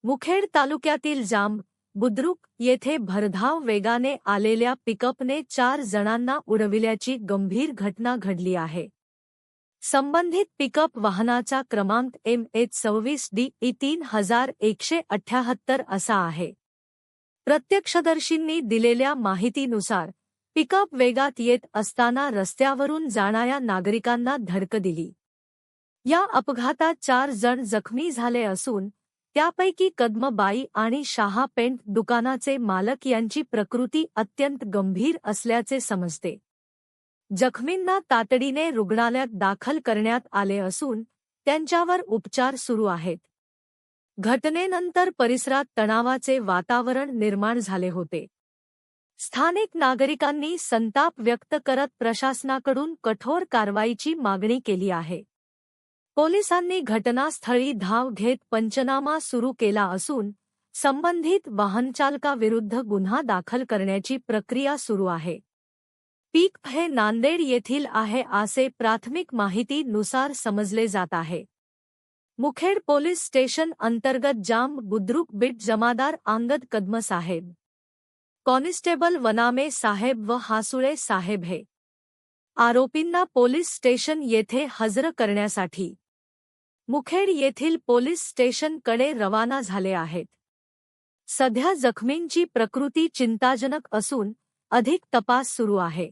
मुखेड तालुक्यातील जांब बुद्रुक येथे भरधाव वेगाने आलेल्या पिकअपने 4 जणांना उडविल्याची गंभीर घटना घडली आहे. संबंधित पिकअप वाहनाचा क्रमांक MH26DE 3178 असा आहे. प्रत्यक्षदर्शींनी दिलेल्या माहितीनुसार पिकअप वेगात येत असताना रस्त्यावरून जाणाऱ्या नागरिकांना धडक दिली. या अपघातात 4 जण जखमी झाले असून त्यापैकी कदमबाई आणि शाहा पेंट दुकानाचे मालक यांची प्रकृती अत्यंत गंभीर असल्याचे समजते. जखमींना तातडीने रुग्णालयात दाखल करण्यात आले असून त्यांच्यावर उपचार सुरू आहेत. घटनेनंतर परिसरात तणावाचे वातावरण निर्माण झाले होते. स्थानिक नागरिकांनी संताप व्यक्त करत प्रशासनाकडून कठोर कारवाईची मागणी केली आहे. पोलिसांनी घटनास्थळी धाव घेत पंचनामा सुरू केला असून संबंधित वाहनचालकाविरुद्ध गुन्हा दाखल करण्याची प्रक्रिया सुरू आहे. पीक हे नांदेड येथील आहे असे प्राथमिक माहितीनुसार समजले जात आहे. मुखेड पोलीस स्टेशन अंतर्गत जांब बुद्रुक बिट जमादार अंगद कदम साहेब, कॉन्स्टेबल वनामे साहेब व हासुळे साहेब हे आरोपींना पोलीस स्टेशन येथे हजर करण्यासाठी मुखेड येथील पोलीस स्टेशनकडे रवाना झाले आहेत. सध्या जखमींची प्रकृती चिंताजनक असून अधिक तपास सुरू आहे.